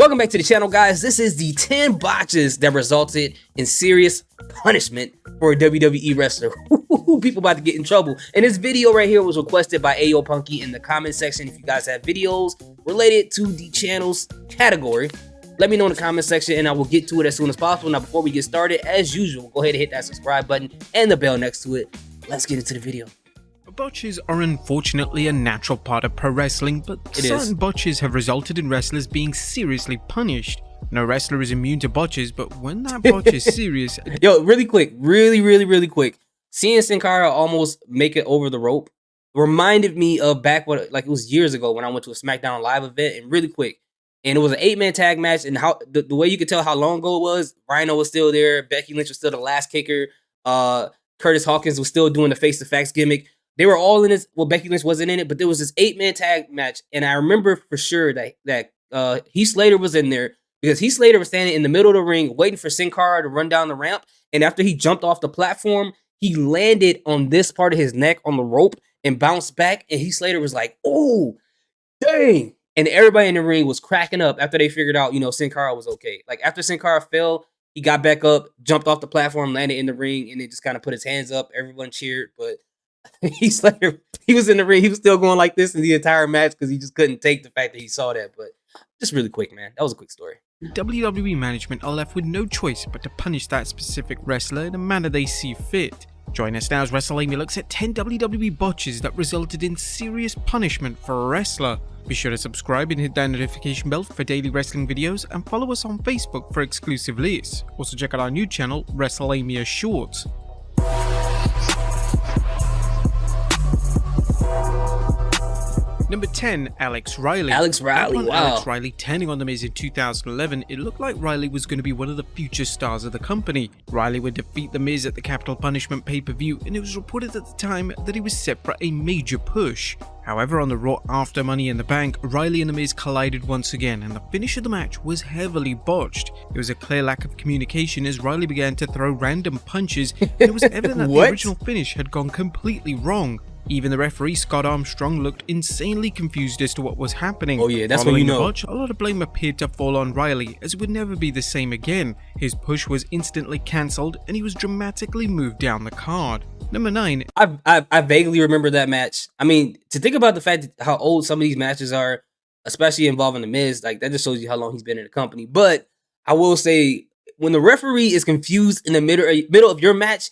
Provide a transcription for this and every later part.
Welcome back to the channel, guys. This is the 10 botches that resulted in serious punishment for a WWE wrestler. People about to get in trouble. And this video right here was requested by Ayo Punky in the comment section. If you guys have videos related to the channel's category, let me know in the comment section and I will get to it as soon as possible. Now, before we get started, as usual, go ahead and hit that subscribe button and the bell next to it. Let's get into the video. Botches are unfortunately a natural part of pro wrestling, but certain botches have resulted in wrestlers being seriously punished. No wrestler is immune to botches, but when that botch is serious... Yo, really quick, really quick. Seeing Sin Cara almost make it over the rope reminded me of back when, like, it was years ago when I went to a SmackDown Live event, and really quick. And it was an 8-man tag match, and how the way you could tell how long ago it was, Rhino was still there, Becky Lynch was still the last kicker, Curtis Hawkins was still doing the face-to-facts gimmick. They were all in this. Well, Becky Lynch wasn't in it, but there was this 8-man tag match, and I remember for sure that Heath Slater was in there because Heath Slater was standing in the middle of the ring waiting for Sin Cara to run down the ramp, and after he jumped off the platform, he landed on this part of his neck on the rope and bounced back, and Heath Slater was like, "Oh, dang!" And everybody in the ring was cracking up after they figured out, Sin Cara was okay. Like after Sin Cara fell, he got back up, jumped off the platform, landed in the ring, and then just kind of put his hands up. Everyone cheered, but Heath Slater, he was in the ring. He was still going like this in the entire match because he just couldn't take the fact that he saw that. But just really quick, man. That was a quick story. WWE management are left with no choice but to punish that specific wrestler in a manner they see fit. Join us now as WrestleAmia looks at 10 WWE botches that resulted in serious punishment for a wrestler. Be sure to subscribe and hit that notification bell for daily wrestling videos, and follow us on Facebook for exclusive lists. Also check out our new channel, WrestleAmia Shorts. Number 10, Alex Riley. Alex Riley, wow. Alex Riley turning on The Miz in 2011, it looked like Riley was going to be one of the future stars of the company. Riley would defeat The Miz at the Capital Punishment pay-per-view, and it was reported at the time that he was set for a major push. However, on the Raw after Money in the Bank, Riley and The Miz collided once again, and the finish of the match was heavily botched. There was a clear lack of communication as Riley began to throw random punches, and it was evident that the original finish had gone completely wrong. Even the referee, Scott Armstrong, looked insanely confused as to what was happening. Oh yeah, that's when you know. Botch, a lot of blame appeared to fall on Riley, as it would never be the same again. His push was instantly cancelled, and he was dramatically moved down the card. Number 9. I vaguely remember that match. I mean, to think about the fact that how old some of these matches are, especially involving The Miz, like that just shows you how long he's been in the company. But I will say, when the referee is confused in the middle of your match,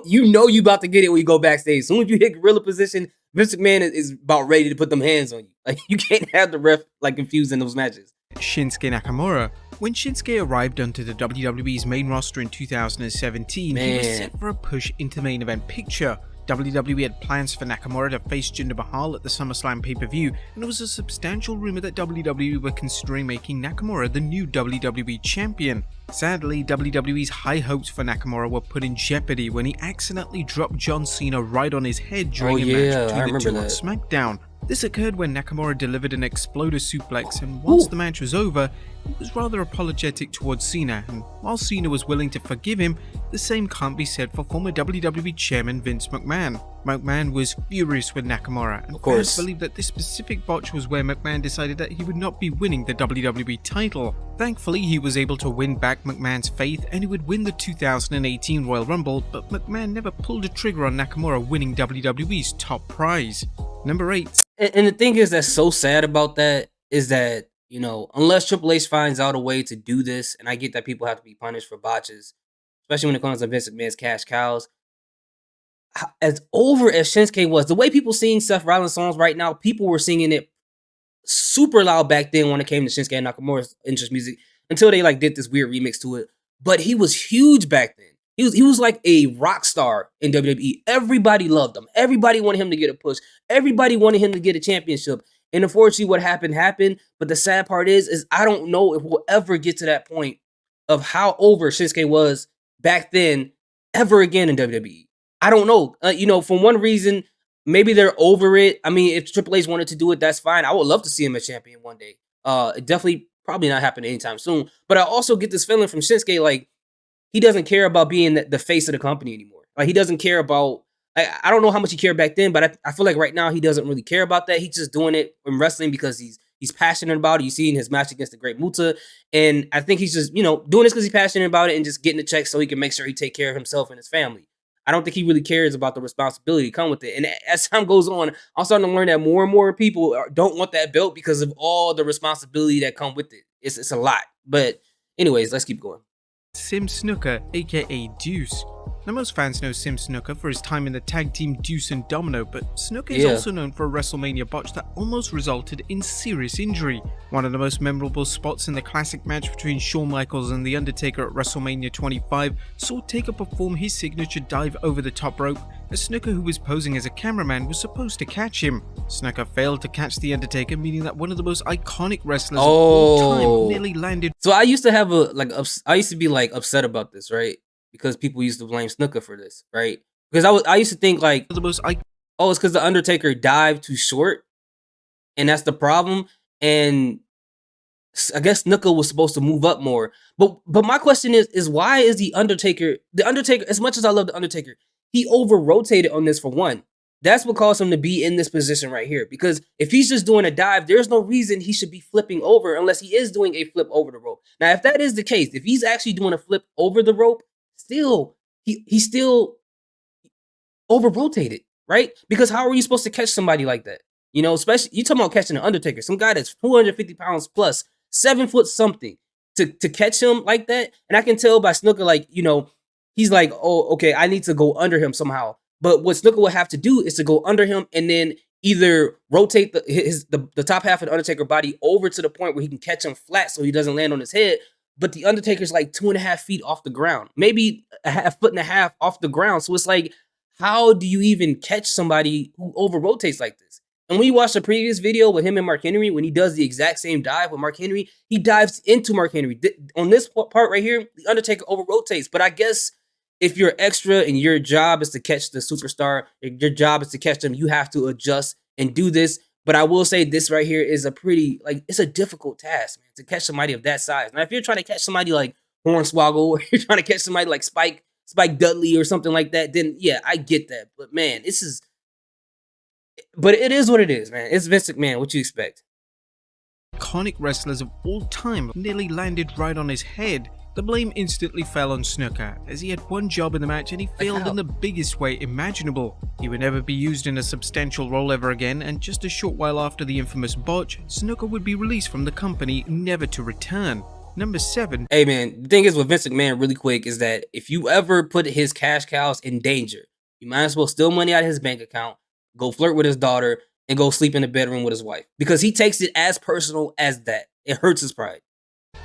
you know you about to get it when you go backstage. As soon as you hit gorilla position, Vince McMahon is about ready to put them hands on you. Like, you can't have the ref like confused in those matches. Shinsuke Nakamura. When Shinsuke arrived onto the WWE's main roster in 2017, he was set for a push into the main event picture. WWE had plans for Nakamura to face Jinder Mahal at the SummerSlam pay-per-view, and there was a substantial rumor that WWE were considering making Nakamura the new WWE champion. Sadly, WWE's high hopes for Nakamura were put in jeopardy when he accidentally dropped John Cena right on his head during a match between the two on SmackDown. This occurred when Nakamura delivered an exploder suplex, and once the match was over, he was rather apologetic towards Cena, and while Cena was willing to forgive him, the same can't be said for former WWE chairman Vince McMahon. McMahon was furious with Nakamura, and fans believe that this specific botch was where McMahon decided that he would not be winning the WWE title. Thankfully, he was able to win back McMahon's faith, and he would win the 2018 Royal Rumble, but McMahon never pulled a trigger on Nakamura winning WWE's top prize. Number 8. And the thing is that's so sad about that is that, unless Triple H finds out a way to do this, and I get that people have to be punished for botches, especially when it comes to Vince McMahon's cash cows, as over as Shinsuke was, the way people sing Seth Rollins songs right now, people were singing it super loud back then when it came to Shinsuke and Nakamura's interest music, until they did this weird remix to it. But he was huge back then. He was like a rock star in WWE. Everybody loved him. Everybody wanted him to get a push. Everybody wanted him to get a championship. And unfortunately, what happened. But the sad part is I don't know if we'll ever get to that point of how over Shinsuke was back then ever again in WWE. I don't know. For one reason, maybe they're over it. I mean, if Triple H wanted to do it, that's fine. I would love to see him as champion one day. It definitely probably not happening anytime soon. But I also get this feeling from Shinsuke, like, he doesn't care about being the face of the company anymore. Like, he doesn't care about, I don't know how much he cared back then, but I feel like right now he doesn't really care about that. He's just doing it in wrestling because he's He's passionate about it. You see in his match against the Great Muta. And I think he's just, doing this because he's passionate about it and just getting the check so he can make sure he take care of himself and his family. I don't think he really cares about the responsibility come with it. And as time goes on, I'm starting to learn that more and more people don't want that belt because of all the responsibility that come with it. It's a lot. But anyways, let's keep going. Sim Snuka, aka Deuce. Now, most fans know Sim Snuka for his time in the tag team Deuce and Domino, but Snuka is also known for a WrestleMania botch that almost resulted in serious injury. One of the most memorable spots in the classic match between Shawn Michaels and The Undertaker at WrestleMania 25 saw Taker perform his signature dive over the top rope, as Snuka, who was posing as a cameraman, was supposed to catch him. Snuka failed to catch The Undertaker, meaning that one of the most iconic wrestlers of all time nearly landed. So I used to have I used to be upset about this, right? Because people used to blame Snuka for this, right? Because I used to think it's because the Undertaker dived too short, and that's the problem. And I guess Snuka was supposed to move up more. But my question is why is the Undertaker, as much as I love the Undertaker, he over rotated on this for one. That's what caused him to be in this position right here. Because if he's just doing a dive, there's no reason he should be flipping over unless he is doing a flip over the rope. Now, if that is the case, if he's actually doing a flip over the rope, he's still over rotated, right? Because how are you supposed to catch somebody like that? Especially you talking about catching an Undertaker, some guy that's 250 pounds plus, 7 foot something, to catch him like that. And I can tell by Snuka, he's like, oh, okay, I need to go under him somehow. But what Snuka would have to do is to go under him and then either rotate the top half of the Undertaker body over to the point where he can catch him flat so he doesn't land on his head. But the Undertaker's like 2.5 feet off the ground, maybe a foot and a half off the ground. So it's like, how do you even catch somebody who over rotates like this? And when you watch the previous video with him and Mark Henry, when he does the exact same dive with Mark Henry, he dives into Mark Henry. On this part right here, the Undertaker over rotates. But I guess if you're extra and your job is to catch the superstar, your job is to catch them, you have to adjust and do this. But I will say this right here is it's a difficult task, man, to catch somebody of that size. Now, if you're trying to catch somebody like Hornswoggle, or you're trying to catch somebody like Spike Dudley or something like that, then yeah, I get that. But man, it is what it is, man. It's Vince McMahon. What you expect? Iconic wrestlers of all time nearly landed right on his head. The blame instantly fell on Snuka, as he had one job in the match and he failed in the biggest way imaginable. He would never be used in a substantial role ever again, and just a short while after the infamous botch, Snuka would be released from the company, never to return. Number 7. Hey man, the thing is with Vince McMahon really quick is that if you ever put his cash cows in danger, you might as well steal money out of his bank account, go flirt with his daughter, and go sleep in the bedroom with his wife. Because he takes it as personal as that. It hurts his pride.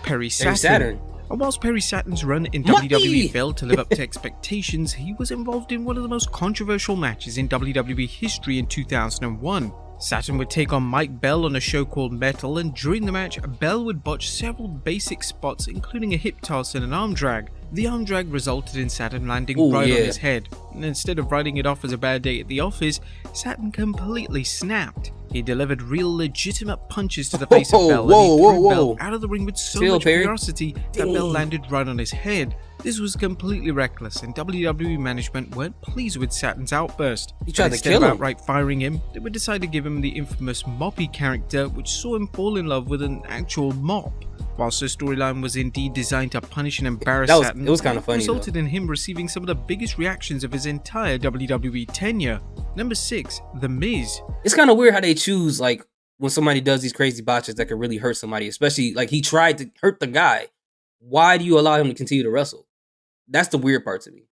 Perry Saturn. And whilst Perry Saturn's run in WWE failed to live up to expectations, he was involved in one of the most controversial matches in WWE history in 2001. Saturn would take on Mike Bell on a show called Metal, and during the match, Bell would botch several basic spots, including a hip toss and an arm drag. The arm drag resulted in Saturn landing on his head, and instead of writing it off as a bad day at the office, Saturn completely snapped. He delivered real legitimate punches to the face of Bell, and he threw Bell out of the ring with so much ferocity that Bell landed right on his head. This was completely reckless, and WWE management weren't pleased with Saturn's outburst. He tried to kill him. Instead of outright firing him, they would decide to give him the infamous Moppy character, which saw him fall in love with an actual mop. Whilst the storyline was indeed designed to punish and embarrass Saturn, it was kind of funny, resulted in him receiving some of the biggest reactions of his entire WWE tenure. Number 6, The Miz. It's kind of weird how they choose, when somebody does these crazy botches that could really hurt somebody, especially, he tried to hurt the guy. Why do you allow him to continue to wrestle? That's the weird part to me.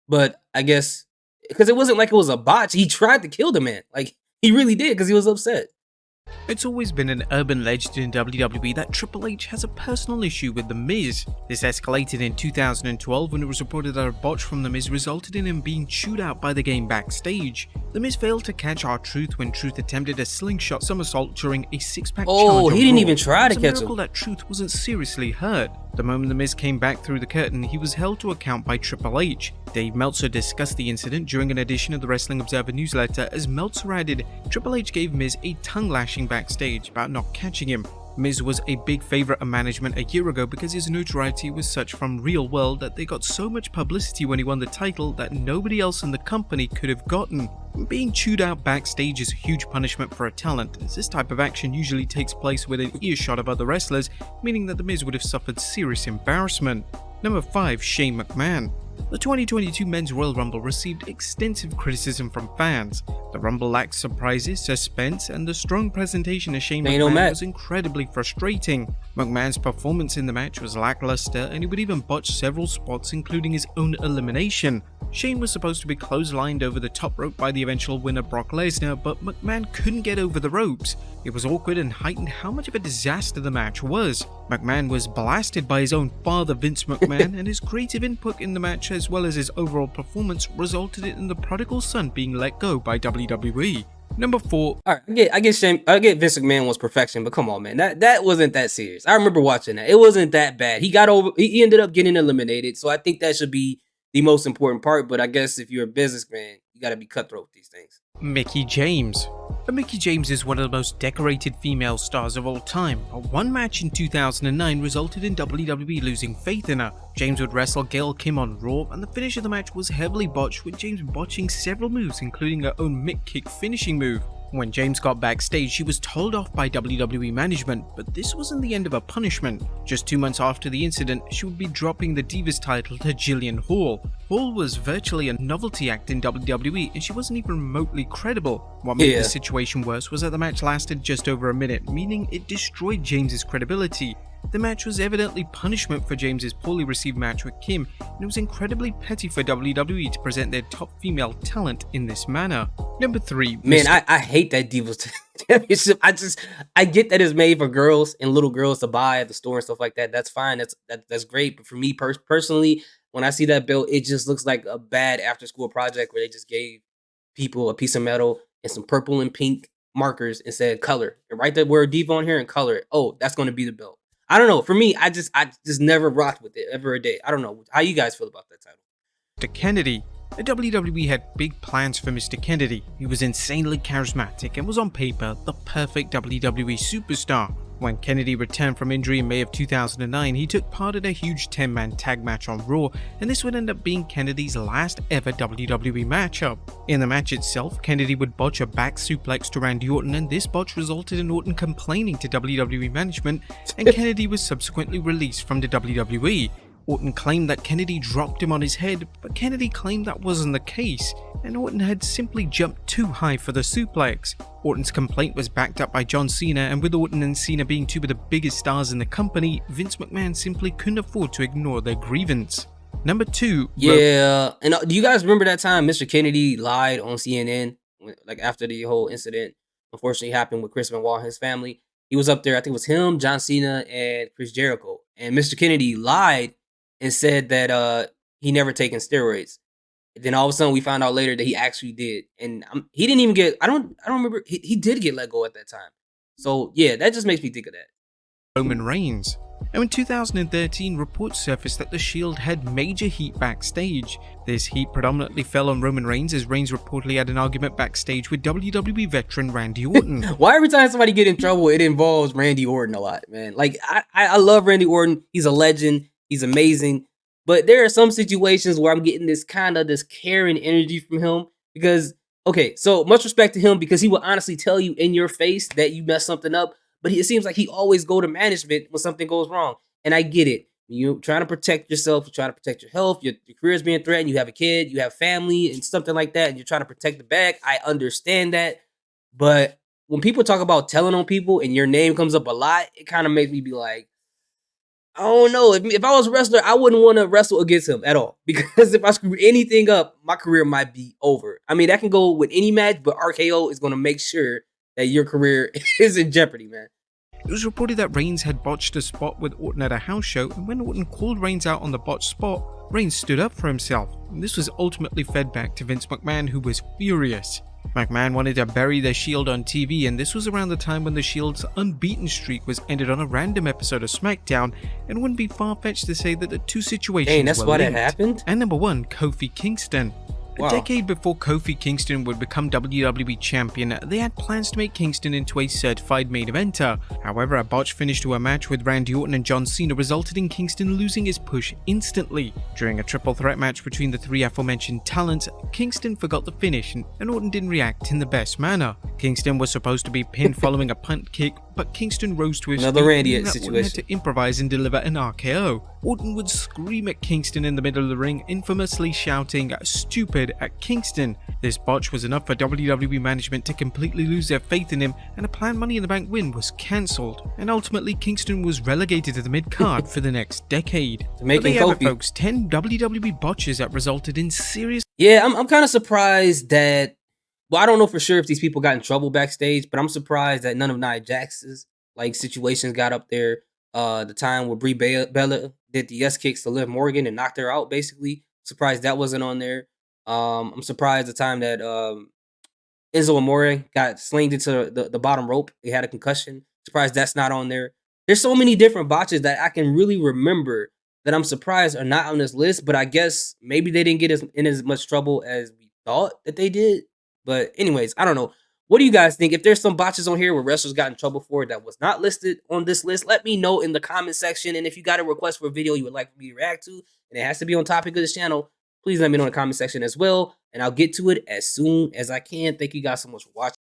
But I guess, because it wasn't like it was a botch. He tried to kill the man. He really did, because he was upset. It's always been an urban legend in WWE that Triple H has a personal issue with The Miz. This escalated in 2012 when it was reported that a botch from The Miz resulted in him being chewed out by the game backstage. The Miz failed to catch R-Truth when Truth attempted a slingshot somersault during a six-pack challenge. Oh, he didn't even try to catch him. It's a miracle that Truth wasn't seriously hurt. The moment The Miz came back through the curtain, he was held to account by Triple H. Dave Meltzer discussed the incident during an edition of the Wrestling Observer newsletter, as Meltzer added, Triple H gave Miz a tongue lashing backstage about not catching him. Miz was a big favorite of management a year ago because his notoriety was such from Real World that they got so much publicity when he won the title that nobody else in the company could have gotten. Being chewed out backstage is a huge punishment for a talent, as this type of action usually takes place within earshot of other wrestlers, meaning that The Miz would have suffered serious embarrassment. Number 5. Shane McMahon. The 2022 Men's Royal Rumble received extensive criticism from fans. The Rumble lacked surprises, suspense, and the strong presentation of Shane McMahon was incredibly frustrating. McMahon's performance in the match was lackluster, and he would even botch several spots, including his own elimination. Shane was supposed to be clotheslined over the top rope by the eventual winner Brock Lesnar, but McMahon couldn't get over the ropes. It was awkward and heightened how much of a disaster the match was. McMahon was blasted by his own father Vince McMahon, and his creative input in the match as well as his overall performance resulted in the prodigal son being let go by WWE. Number 4. Alright, I get Vince McMahon was perfection, but come on, man. That wasn't that serious. I remember watching that. It wasn't that bad. He ended up getting eliminated, so I think that should be the most important part, but I guess if you're a businessman, you gotta be cutthroat with these things. Mickie James. Mickie James is one of the most decorated female stars of all time, but one match in 2009 resulted in WWE losing faith in her. James would wrestle Gail Kim on Raw, and the finish of the match was heavily botched, with James botching several moves, including her own Mick Kick finishing move. When James got backstage, she was told off by WWE management, but this wasn't the end of her punishment. Just 2 months after the incident, she would be dropping the Divas title to Jillian Hall. Hall was virtually a novelty act in WWE, and she wasn't even remotely credible. What made the situation worse was that the match lasted just over a minute, meaning it destroyed James's credibility. The match was evidently punishment for James's poorly received match with Kim, and it was incredibly petty for WWE to present their top female talent in this manner. Number 3. Man, I hate that Divas Championship. I get that it's made for girls and little girls to buy at the store and stuff like that. That's fine. That's great. But for me personally, when I see that belt, it just looks like a bad after school project where they just gave people a piece of metal and some purple and pink markers and said color. And write the word Diva on here and color it. Oh, that's going to be the belt. I don't know. For me, I just never rocked with it ever a day. I don't know how you guys feel about that title. Mr. Kennedy. The WWE had big plans for Mr. Kennedy. He was insanely charismatic and was on paper the perfect WWE superstar. When Kennedy returned from injury in May of 2009, he took part in a huge 10-man tag match on Raw, and this would end up being Kennedy's last ever WWE matchup. In the match itself, Kennedy would botch a back suplex to Randy Orton, and this botch resulted in Orton complaining to WWE management, and Kennedy was subsequently released from the WWE. Orton claimed that Kennedy dropped him on his head, but Kennedy claimed that wasn't the case, and Orton had simply jumped too high for the suplex. Orton's complaint was backed up by John Cena, and with Orton and Cena being two of the biggest stars in the company, Vince McMahon simply couldn't afford to ignore their grievance. Number 2. Yeah, and do you guys remember that time Mr. Kennedy lied on CNN, like after the whole incident unfortunately happened with Chris Benoit and his family? He was up there, I think it was him, John Cena, and Chris Jericho, and Mr. Kennedy lied and said that he never taken steroids. And then all of a sudden we found out later that he actually did. And he didn't even get, I don't remember, he did get let go at that time. So yeah, that just makes me think of that. Roman Reigns. Now in 2013, reports surfaced that the Shield had major heat backstage. This heat predominantly fell on Roman Reigns, as Reigns reportedly had an argument backstage with WWE veteran Randy Orton. Why every time somebody get in trouble, it involves Randy Orton a lot, man? Like, I love Randy Orton. He's a legend. He's amazing. But there are some situations where I'm getting this caring energy from him because, okay, so much respect to him because he will honestly tell you in your face that you messed something up. But it seems like he always go to management when something goes wrong. And I get it. You're trying to protect yourself. You're trying to protect your health. Your career is being threatened. You have a kid. You have family and something like that. And you're trying to protect the bag. I understand that. But when people talk about telling on people and your name comes up a lot, it kind of makes me be like, I don't know. If I was a wrestler, I wouldn't want to wrestle against him at all. Because if I screw anything up, my career might be over. I mean, that can go with any match, but RKO is going to make sure that your career is in jeopardy, man. It was reported that Reigns had botched a spot with Orton at a house show, and when Orton called Reigns out on the botched spot, Reigns stood up for himself. And this was ultimately fed back to Vince McMahon, who was furious. McMahon wanted to bury the Shield on TV, and this was around the time when the Shield's unbeaten streak was ended on a random episode of SmackDown, and it wouldn't be far-fetched to say that the two situations Dang, that's were why linked. that happened? And number 1, Kofi Kingston. A decade before Kofi Kingston would become WWE Champion, they had plans to make Kingston into a certified main eventer. However, a botch finish to a match with Randy Orton and John Cena resulted in Kingston losing his push instantly. During a triple threat match between the three aforementioned talents, Kingston forgot the finish and Orton didn't react in the best manner. Kingston was supposed to be pinned following a punt kick, but Kingston rose to his feet Randy and situation. Had to improvise and deliver an RKO. Orton would scream at Kingston in the middle of the ring, infamously shouting "stupid" at Kingston. This botch was enough for WWE management to completely lose their faith in him, and a planned Money in the Bank win was cancelled. And ultimately, Kingston was relegated to the mid-card for the next decade. Making Kofi, folks, 10 WWE botches that resulted in serious... Yeah, I'm kind of surprised that... Well, I don't know for sure if these people got in trouble backstage, but I'm surprised that none of Nia Jax's situations got up there. The time where Brie Bella did the yes kicks to Liv Morgan and knocked her out, basically. Surprised that wasn't on there. I'm surprised the time that Enzo Amore got slinged into the bottom rope. He had a concussion. Surprised that's not on there. There's so many different botches that I can really remember that I'm surprised are not on this list, but I guess maybe they didn't get in as much trouble as we thought that they did. But anyways, I don't know. What do you guys think? If there's some botches on here where wrestlers got in trouble for that was not listed on this list, let me know in the comment section. And if you got a request for a video you would like me to react to, and it has to be on topic of this channel, please let me know in the comment section as well. And I'll get to it as soon as I can. Thank you guys so much for watching.